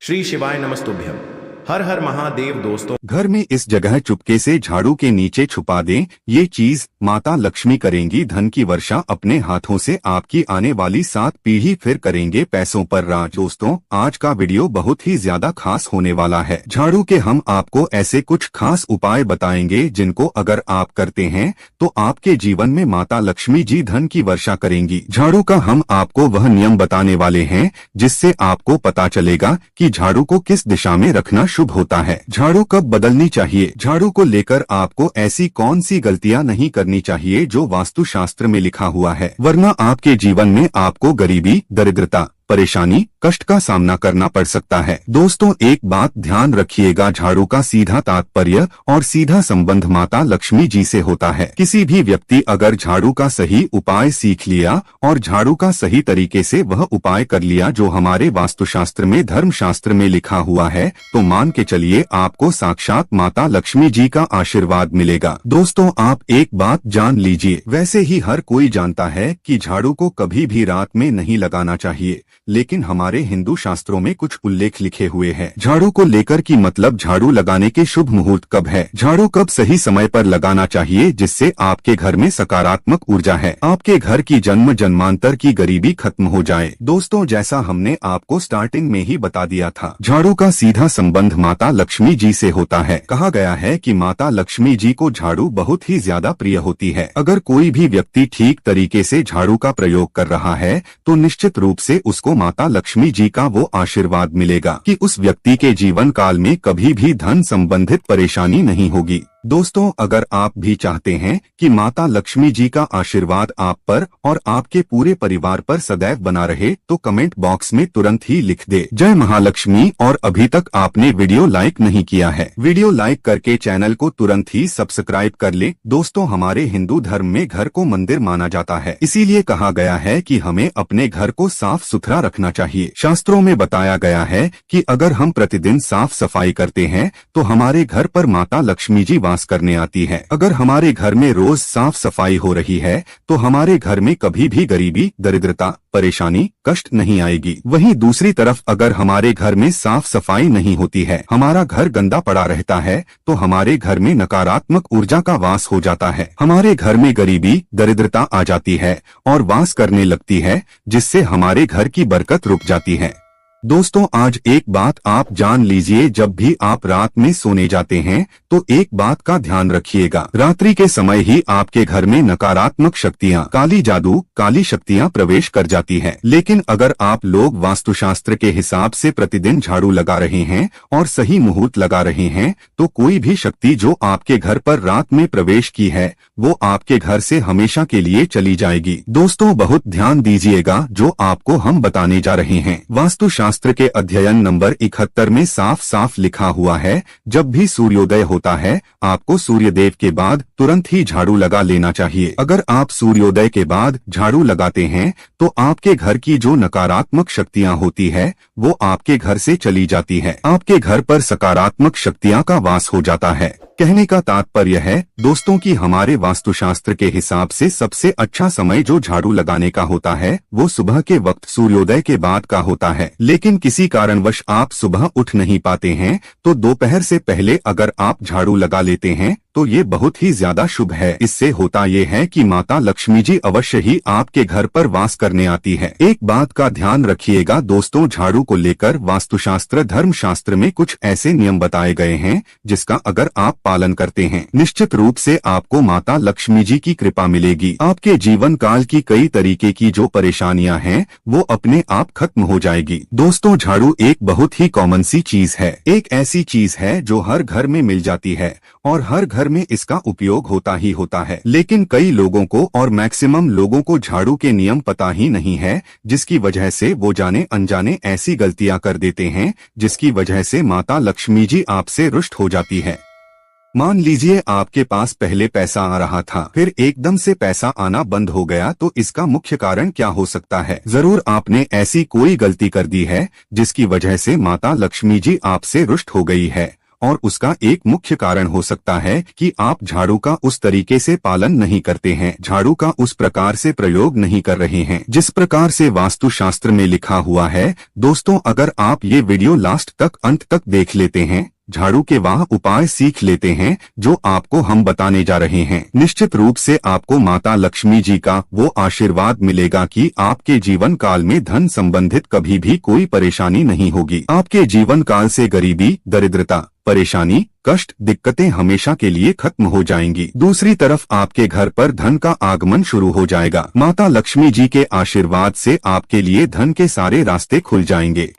श्री शिवाय नमस्तुभ्यम। हर हर महादेव। दोस्तों, घर में इस जगह चुपके से झाड़ू के नीचे छुपा दें। ये चीज माता लक्ष्मी करेंगी धन की वर्षा अपने हाथों से आपकी आने वाली 7 पीढ़ी फिर करेंगे पैसों पर राज। दोस्तों, आज का वीडियो बहुत ही ज्यादा खास होने वाला है। झाड़ू के हम आपको ऐसे कुछ खास उपाय बताएंगे जिनको अगर आप करते हैं तो आपके जीवन में माता लक्ष्मी जी धन की वर्षा करेंगी। झाड़ू का हम आपको वह नियम बताने वाले हैं जिससे आपको पता चलेगा कि झाड़ू को किस दिशा में रखना शुभ होता है। झाड़ू कब बदलनी चाहिए। झाड़ू को लेकर आपको ऐसी कौन सी गलतियां नहीं करनी चाहिए जो वास्तुशास्त्र में लिखा हुआ है, वरना आपके जीवन में आपको गरीबी, दरिद्रता, परेशानी, कष्ट का सामना करना पड़ सकता है। दोस्तों, एक बात ध्यान रखिएगा, झाड़ू का सीधा तात्पर्य और सीधा संबंध माता लक्ष्मी जी से होता है। किसी भी व्यक्ति अगर झाड़ू का सही उपाय सीख लिया और झाड़ू का सही तरीके से वह उपाय कर लिया जो हमारे वास्तुशास्त्र में, धर्मशास्त्र में लिखा हुआ है, तो मान के चलिए आपको साक्षात माता लक्ष्मी जी का आशीर्वाद मिलेगा। दोस्तों, आप एक बात जान लीजिए, वैसे ही हर कोई जानता है कि झाड़ू को कभी भी रात में नहीं लगाना चाहिए, लेकिन हमारे हिंदू शास्त्रों में कुछ उल्लेख लिखे हुए हैं झाड़ू को लेकर कि मतलब झाड़ू लगाने के शुभ मुहूर्त कब है, झाड़ू कब सही समय पर लगाना चाहिए जिससे आपके घर में सकारात्मक ऊर्जा है, आपके घर की जन्म जन्मांतर की गरीबी खत्म हो जाए। दोस्तों, जैसा हमने आपको स्टार्टिंग में ही बता दिया था, झाड़ू का सीधा संबंध माता लक्ष्मी जी से होता है। कहा गया है कि माता लक्ष्मी जी को झाड़ू बहुत ही ज्यादा प्रिय होती है। अगर कोई भी व्यक्ति ठीक तरीके से झाड़ू का प्रयोग कर रहा है तो निश्चित रूप से उसको माता लक्ष्मी जी का वो आशीर्वाद मिलेगा कि उस व्यक्ति के जीवन काल में कभी भी धन संबंधित परेशानी नहीं होगी। दोस्तों, अगर आप भी चाहते हैं कि माता लक्ष्मी जी का आशीर्वाद आप पर और आपके पूरे परिवार पर सदैव बना रहे तो कमेंट बॉक्स में तुरंत ही लिख दे जय महालक्ष्मी। और अभी तक आपने वीडियो लाइक नहीं किया है, वीडियो लाइक करके चैनल को तुरंत ही सब्सक्राइब कर ले। दोस्तों, हमारे हिंदू धर्म में घर को मंदिर माना जाता है, इसीलिए कहा गया है कि हमें अपने घर को साफ सुथरा रखना चाहिए। शास्त्रों में बताया गया है कि अगर हम प्रतिदिन साफ सफाई करते हैं तो हमारे घर पर माता लक्ष्मी जी करने आती है। अगर हमारे घर में रोज साफ सफाई हो रही है तो हमारे घर में कभी भी गरीबी, दरिद्रता, परेशानी, कष्ट नहीं आएगी। वहीं दूसरी तरफ अगर हमारे घर में साफ सफाई नहीं होती है, हमारा घर गंदा पड़ा रहता है, तो हमारे घर में नकारात्मक ऊर्जा का वास हो जाता है। हमारे घर में गरीबी, दरिद्रता आ जाती है और वास करने लगती है, जिससे हमारे घर की बरकत रुक जाती है। दोस्तों, आज एक बात आप जान लीजिए, जब भी आप रात में सोने जाते हैं तो एक बात का ध्यान रखिएगा, रात्रि के समय ही आपके घर में नकारात्मक शक्तियां, काली जादू, काली शक्तियां प्रवेश कर जाती हैं। लेकिन अगर आप लोग वास्तुशास्त्र के हिसाब से प्रतिदिन झाड़ू लगा रहे हैं और सही मुहूर्त लगा रहे हैं तो कोई भी शक्ति जो आपके घर पर रात में प्रवेश की है वो आपके घर से हमेशा के लिए चली जाएगी। दोस्तों, बहुत ध्यान दीजिएगा जो आपको हम बताने जा रहे हैं। वास्तुशास्त्र के अध्ययन नंबर 71 में साफ साफ लिखा हुआ है, जब भी सूर्योदय होता है आपको सूर्यदेव के बाद तुरंत ही झाड़ू लगा लेना चाहिए। अगर आप सूर्योदय के बाद झाड़ू लगाते हैं तो आपके घर की जो नकारात्मक शक्तियां होती है वो आपके घर से चली जाती है, आपके घर पर सकारात्मक शक्तियां का वास हो जाता है। कहने का तात्पर्य है दोस्तों कि हमारे वास्तुशास्त्र के हिसाब से सबसे अच्छा समय जो झाड़ू लगाने का होता है वो सुबह के वक्त सूर्योदय के बाद का होता है। लेकिन किसी कारणवश आप सुबह उठ नहीं पाते हैं तो दोपहर से पहले अगर आप झाड़ू लगा लेते हैं तो ये बहुत ही ज्यादा शुभ है। इससे होता ये है कि माता लक्ष्मी जी अवश्य ही आपके घर पर वास करने आती है। एक बात का ध्यान रखिएगा दोस्तों, झाड़ू को लेकर वास्तुशास्त्र, धर्मशास्त्र में कुछ ऐसे नियम बताए गए हैं जिसका अगर आप पालन करते हैं निश्चित रूप से आपको माता लक्ष्मी जी की कृपा मिलेगी। आपके जीवन काल की कई तरीके की जो परेशानियां हैं वो अपने आप खत्म हो जाएगी। दोस्तों, झाड़ू एक बहुत ही कॉमन सी चीज है, एक ऐसी चीज है जो हर घर में मिल जाती है और हर घर में इसका उपयोग होता ही होता है। लेकिन कई लोगों को और मैक्सिमम लोगों को झाड़ू के नियम पता ही नहीं है, जिसकी वजह से वो जाने अनजाने ऐसी गलतियां कर देते हैं जिसकी वजह से माता लक्ष्मी जी आपसे रुष्ट हो जाती है। मान लीजिए आपके पास पहले पैसा आ रहा था, फिर एकदम से पैसा आना बंद हो गया, तो इसका मुख्य कारण क्या हो सकता है? जरूर आपने ऐसी कोई गलती कर दी है जिसकी वजह से माता लक्ष्मी जी आपसे रुष्ट हो गई है और उसका एक मुख्य कारण हो सकता है कि आप झाड़ू का उस तरीके से पालन नहीं करते हैं, झाड़ू का उस प्रकार से प्रयोग नहीं कर रहे हैं जिस प्रकार से वास्तुशास्त्र में लिखा हुआ है। दोस्तों, अगर आप ये वीडियो लास्ट तक अंत तक देख लेते हैं, झाड़ू के वह उपाय सीख लेते हैं जो आपको हम बताने जा रहे हैं, निश्चित रूप से आपको माता लक्ष्मी जी का वो आशीर्वाद मिलेगा कि आपके जीवन काल में धन संबंधित कभी भी कोई परेशानी नहीं होगी। आपके जीवन काल से गरीबी, दरिद्रता, परेशानी, कष्ट, दिक्कतें हमेशा के लिए खत्म हो जाएंगी। दूसरी तरफ आपके घर पर धन का आगमन शुरू हो जाएगा। माता लक्ष्मी जी के आशीर्वाद से आपके लिए धन के सारे रास्ते खुल जाएंगे।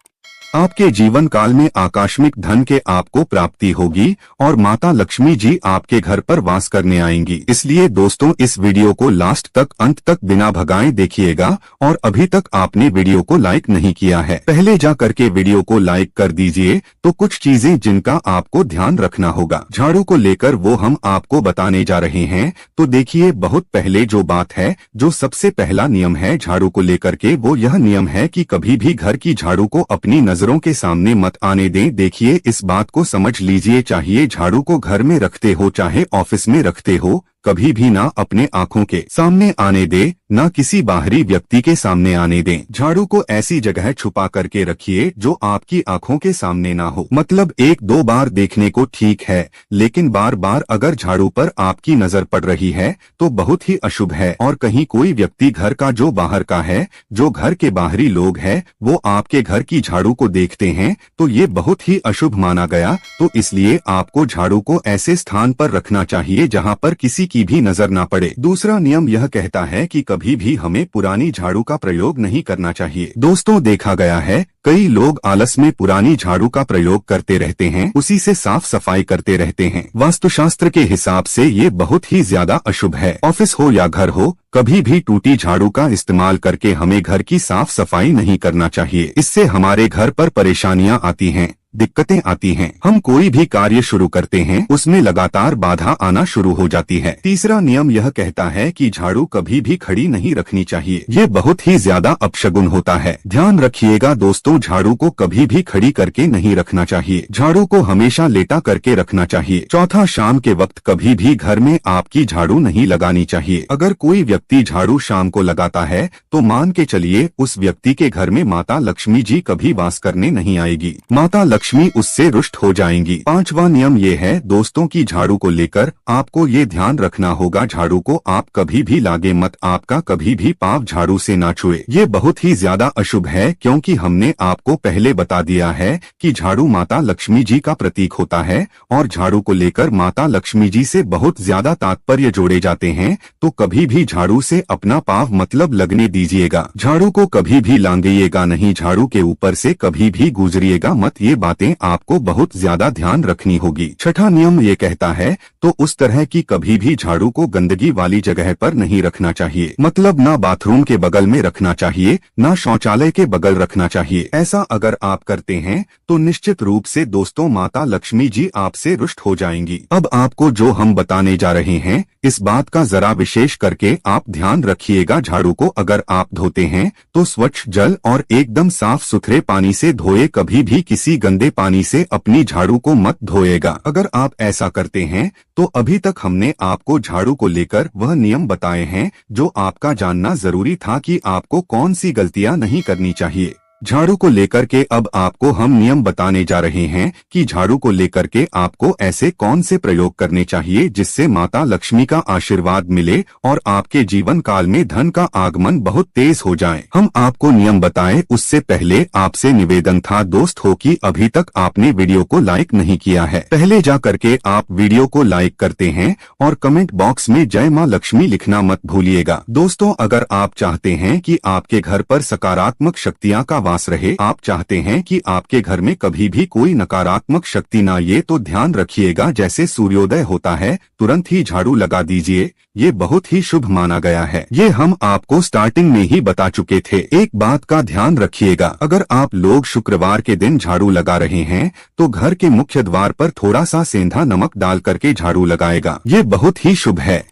आपके जीवन काल में आकस्मिक धन के आपको प्राप्ति होगी और माता लक्ष्मी जी आपके घर पर वास करने आएंगी। इसलिए दोस्तों, इस वीडियो को लास्ट तक अंत तक बिना भगाए देखिएगा। और अभी तक आपने वीडियो को लाइक नहीं किया है, पहले जा करके वीडियो को लाइक कर दीजिए। तो कुछ चीजें जिनका आपको ध्यान रखना होगा झाड़ू को लेकर वो हम आपको बताने जा रहे हैं। तो देखिए, बहुत पहले जो बात है, जो सबसे पहला नियम है झाड़ू को लेकर के, वो यह नियम है कि कभी भी घर की झाड़ू को अपनी नजरों के सामने मत आने दें। देखिए, इस बात को समझ लीजिए, चाहिए झाड़ू को घर में रखते हो चाहे ऑफिस में रखते हो, कभी भी ना अपने आंखों के सामने आने दे, ना किसी बाहरी व्यक्ति के सामने आने दें। झाड़ू को ऐसी जगह छुपा करके रखिए जो आपकी आंखों के सामने ना हो। मतलब एक दो बार देखने को ठीक है, लेकिन बार बार अगर झाड़ू पर आपकी नजर पड़ रही है तो बहुत ही अशुभ है। और कहीं कोई व्यक्ति घर का जो बाहर का है, जो घर के बाहरी लोग हैं, वो आपके घर की झाड़ू को देखते हैं तो ये बहुत ही अशुभ माना गया। तो इसलिए आपको झाड़ू को ऐसे स्थान पर रखना चाहिए जहाँ पर किसी की भी नजर ना पड़े। दूसरा नियम यह कहता है कि कभी भी हमें पुरानी झाड़ू का प्रयोग नहीं करना चाहिए। दोस्तों, देखा गया है कई लोग आलस में पुरानी झाड़ू का प्रयोग करते रहते हैं, उसी से साफ सफाई करते रहते हैं। वास्तुशास्त्र के हिसाब से ये बहुत ही ज्यादा अशुभ है। ऑफिस हो या घर हो, कभी भी टूटी झाड़ू का इस्तेमाल करके हमें घर की साफ सफाई नहीं करना चाहिए। इससे हमारे घर पर परेशानियां आती हैं, दिक्कतें आती हैं। हम कोई भी कार्य शुरू करते हैं, उसमें लगातार बाधा आना शुरू हो जाती है। तीसरा नियम यह कहता है कि झाड़ू कभी भी खड़ी नहीं रखनी चाहिए। ये बहुत ही ज्यादा अपशगुन होता है। ध्यान रखिएगा दोस्तों, झाड़ू को कभी भी खड़ी करके नहीं रखना चाहिए। झाड़ू को हमेशा लेटा करके रखना चाहिए। चौथा, शाम के वक्त कभी भी घर में आपकी झाड़ू नहीं लगानी चाहिए। अगर कोई व्यक्ति झाड़ू शाम को लगाता है तो मान के चलिए उस व्यक्ति के घर में माता लक्ष्मी जी कभी वास करने नहीं आएगी। माता लक्ष्मी उससे रुष्ट हो जाएंगी। पांचवा नियम ये है दोस्तों की झाड़ू को लेकर आपको ये ध्यान रखना होगा, झाड़ू को आप कभी भी लागे मत, आपका कभी भी पांव झाड़ू से ना छुए। ये बहुत ही ज्यादा अशुभ है, क्योंकि हमने आपको पहले बता दिया है कि झाड़ू माता लक्ष्मी जी का प्रतीक होता है और झाड़ू को लेकर माता लक्ष्मी जी से बहुत ज्यादा तात्पर्य जोड़े जाते हैं। तो कभी भी झाड़ू से अपना पांव मतलब लगने दीजिएगा। झाड़ू को कभी भी लांघिएगा नहीं, झाड़ू के ऊपर से कभी भी गुजरिएगा मत। ये बातें आपको बहुत ज्यादा ध्यान रखनी होगी। छठा नियम ये कहता है तो उस तरह की कभी भी झाड़ू को गंदगी वाली जगह पर नहीं रखना चाहिए। मतलब ना बाथरूम के बगल में रखना चाहिए, ना शौचालय के बगल रखना चाहिए। ऐसा अगर आप करते हैं तो निश्चित रूप से दोस्तों माता लक्ष्मी जी आपसे रुष्ट हो जाएंगी। अब आपको जो हम बताने जा रहे हैं, इस बात का जरा विशेष करके आप ध्यान रखिएगा। झाड़ू को अगर आप धोते हैं तो स्वच्छ जल और एकदम साफ सुथरे पानी से धोए, कभी भी किसी गंदे पानी से अपनी झाड़ू को मत धोएगा। अगर आप ऐसा करते हैं तो अभी तक हमने आपको झाड़ू को लेकर वह नियम बताए हैं जो आपका जानना जरूरी था कि आपको कौन सी गलतियां नहीं करनी चाहिए। झाड़ू को लेकर के अब आपको हम नियम बताने जा रहे हैं कि झाड़ू को लेकर के आपको ऐसे कौन से प्रयोग करने चाहिए जिससे माता लक्ष्मी का आशीर्वाद मिले और आपके जीवन काल में धन का आगमन बहुत तेज हो जाए। हम आपको नियम बताएं उससे पहले आपसे निवेदन था दोस्त हो कि अभी तक आपने वीडियो को लाइक नहीं किया है, पहले जा करके आप वीडियो को लाइक करते हैं और कमेंट बॉक्स में जय मां लक्ष्मी लिखना मत भूलिएगा। दोस्तों, अगर आप चाहते हैं कि आपके घर पर सकारात्मक शक्तियां का रहे, आप चाहते हैं कि आपके घर में कभी भी कोई नकारात्मक शक्ति ना ये, तो ध्यान रखिएगा जैसे सूर्योदय होता है तुरंत ही झाड़ू लगा दीजिए। ये बहुत ही शुभ माना गया है। ये हम आपको स्टार्टिंग में ही बता चुके थे। एक बात का ध्यान रखिएगा, अगर आप लोग शुक्रवार के दिन झाड़ू लगा रहे हैं तो घर के मुख्य द्वार पर थोड़ा सा सेंधा नमक डाल करके झाड़ू लगाएगा। ये बहुत ही शुभ है।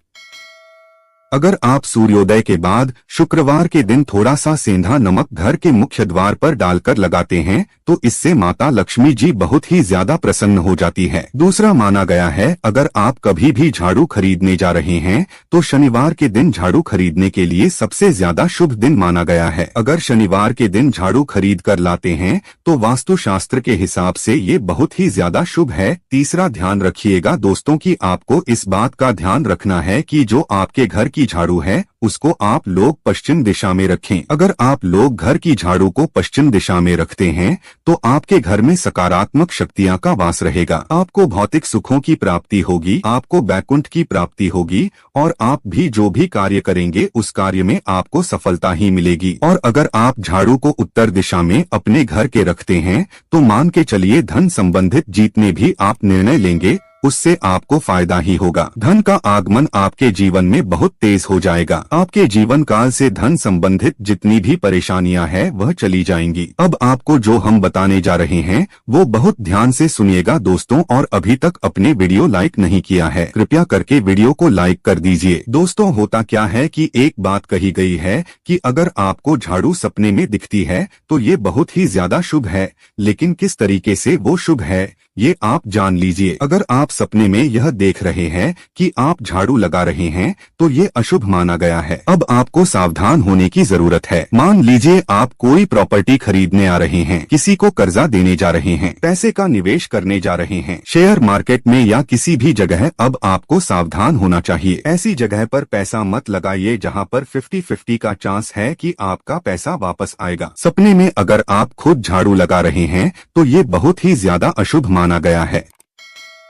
अगर आप सूर्योदय के बाद शुक्रवार के दिन थोड़ा सा सेंधा नमक घर के मुख्य द्वार पर डालकर लगाते हैं तो इससे माता लक्ष्मी जी बहुत ही ज्यादा प्रसन्न हो जाती है। दूसरा माना गया है, अगर आप कभी भी झाड़ू खरीदने जा रहे हैं तो शनिवार के दिन झाड़ू खरीदने के लिए सबसे ज्यादा शुभ दिन माना गया है। अगर शनिवार के दिन झाड़ू खरीद कर लाते हैं तो वास्तु शास्त्र के हिसाब से ये बहुत ही ज्यादा शुभ है। तीसरा ध्यान रखिएगा दोस्तों कि आपको इस बात का ध्यान रखना है कि जो आपके घर की झाड़ू है उसको आप लोग पश्चिम दिशा में रखें। अगर आप लोग घर की झाड़ू को पश्चिम दिशा में रखते हैं तो आपके घर में सकारात्मक शक्तियां का वास रहेगा। आपको भौतिक सुखों की प्राप्ति होगी, आपको बैकुंठ की प्राप्ति होगी और आप भी जो भी कार्य करेंगे उस कार्य में आपको सफलता ही मिलेगी। और अगर आप झाड़ू को उत्तर दिशा में अपने घर के रखते हैं तो मान के चलिए धन संबंधित जितने भी आप निर्णय लेंगे उससे आपको फायदा ही होगा। धन का आगमन आपके जीवन में बहुत तेज हो जाएगा। आपके जीवन काल से धन संबंधित जितनी भी परेशानियां हैं वह चली जाएंगी। अब आपको जो हम बताने जा रहे हैं वो बहुत ध्यान से सुनिएगा दोस्तों, और अभी तक अपने वीडियो लाइक नहीं किया है कृपया करके वीडियो को लाइक कर दीजिए। दोस्तों होता क्या है कि एक बात कही गई है कि अगर आपको झाड़ू सपने में दिखती है तो ये बहुत ही ज्यादा शुभ है, लेकिन किस तरीके से वो शुभ है ये आप जान लीजिए। अगर आप सपने में यह देख रहे हैं कि आप झाड़ू लगा रहे हैं तो ये अशुभ माना गया है। अब आपको सावधान होने की जरूरत है। मान लीजिए आप कोई प्रॉपर्टी खरीदने आ रहे हैं, किसी को कर्जा देने जा रहे हैं, पैसे का निवेश करने जा रहे हैं शेयर मार्केट में या किसी भी जगह। अब आपको सावधान होना चाहिए। ऐसी जगह पर पैसा मत लगाइए जहां पर 50-50 का चांस है कि आपका पैसा वापस आएगा। सपने में अगर आप खुद झाड़ू लगा रहे हैं तो ये बहुत ही ज्यादा अशुभ माना गया है।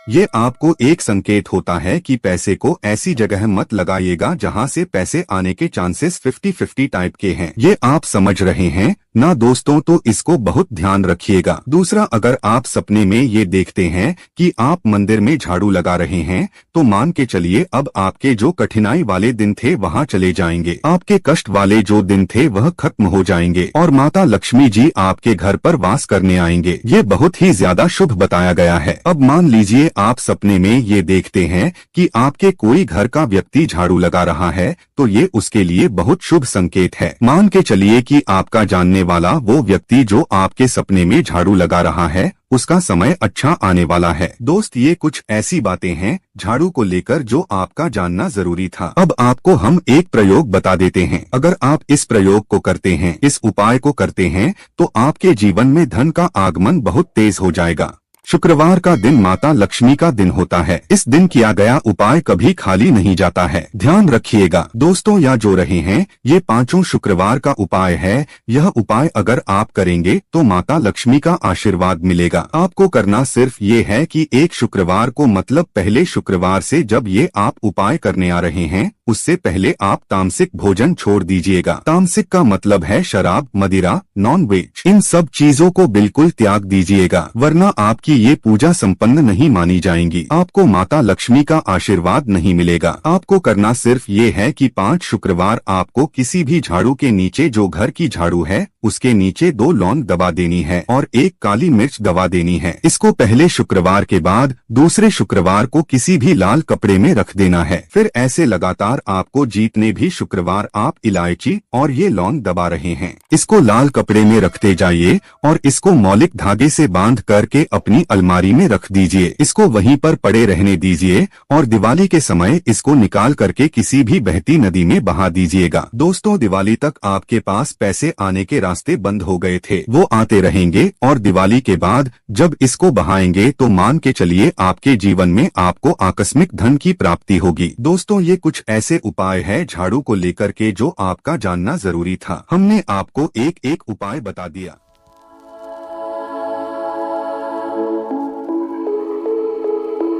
ये आपको एक संकेत होता है कि पैसे को ऐसी जगह मत लगाइएगा जहां से पैसे आने के चांसेस 50-50 टाइप के हैं। ये आप समझ रहे हैं ना दोस्तों, तो इसको बहुत ध्यान रखिएगा। दूसरा, अगर आप सपने में ये देखते हैं कि आप मंदिर में झाड़ू लगा रहे हैं तो मान के चलिए अब आपके जो कठिनाई वाले दिन थे वहां चले जाएंगे। आपके कष्ट वाले जो दिन थे वह खत्म हो जाएंगे और माता लक्ष्मी जी आपके घर पर वास करने आएंगे। ये बहुत ही ज्यादा शुभ बताया गया है। अब मान लीजिए आप सपने में ये देखते हैं कि आपके कोई घर का व्यक्ति झाड़ू लगा रहा है तो ये उसके लिए बहुत शुभ संकेत है। मान के चलिए कि आपका जानने वाला वो व्यक्ति जो आपके सपने में झाड़ू लगा रहा है उसका समय अच्छा आने वाला है। दोस्त ये कुछ ऐसी बातें हैं झाड़ू को लेकर जो आपका जानना जरूरी था। अब आपको हम एक प्रयोग बता देते हैं। अगर आप इस प्रयोग को करते हैं, इस उपाय को करते हैं तो आपके जीवन में धन का आगमन बहुत तेज हो जाएगा। शुक्रवार का दिन माता लक्ष्मी का दिन होता है। इस दिन किया गया उपाय कभी खाली नहीं जाता है। ध्यान रखिएगा दोस्तों, या जो रहे हैं ये 5 शुक्रवार का उपाय है। यह उपाय अगर आप करेंगे तो माता लक्ष्मी का आशीर्वाद मिलेगा। आपको करना सिर्फ ये है कि एक शुक्रवार को मतलब पहले शुक्रवार से जब ये आप उपाय करने आ रहे हैं उससे पहले आप तामसिक भोजन छोड़ दीजिएगा। तामसिक का मतलब है शराब, मदिरा, नॉन वेज। इन सब चीजों को बिल्कुल त्याग दीजिएगा, वरना आपकी ये पूजा संपन्न नहीं मानी जाएंगी। आपको माता लक्ष्मी का आशीर्वाद नहीं मिलेगा। आपको करना सिर्फ ये है कि 5 शुक्रवार आपको किसी भी झाड़ू के नीचे, जो घर की झाड़ू है उसके नीचे 2 लौंग दबा देनी है और 1 काली मिर्च दबा देनी है। इसको पहले शुक्रवार के बाद दूसरे शुक्रवार को किसी भी लाल कपड़े में रख देना है। फिर ऐसे लगातार आपको जितने भी शुक्रवार आप इलायची और ये लौंग दबा रहे हैं इसको लाल कपड़े में रखते जाइए और इसको मौलिक धागे से बांध करके अपनी अलमारी में रख दीजिए। इसको वहीं पर पड़े रहने दीजिए और दिवाली के समय इसको निकाल करके किसी भी बहती नदी में बहा दीजिएगा। दोस्तों दिवाली तक आपके पास पैसे आने के रास्ते बंद हो गए थे, वो आते रहेंगे और दिवाली के बाद जब इसको बहाएंगे तो मान के चलिए आपके जीवन में आपको आकस्मिक धन की प्राप्ति होगी। दोस्तों ये कुछ ऐसे उपाय है झाड़ू को लेकर के जो आपका जानना जरूरी था। हमने आपको एक एक उपाय बता दिया।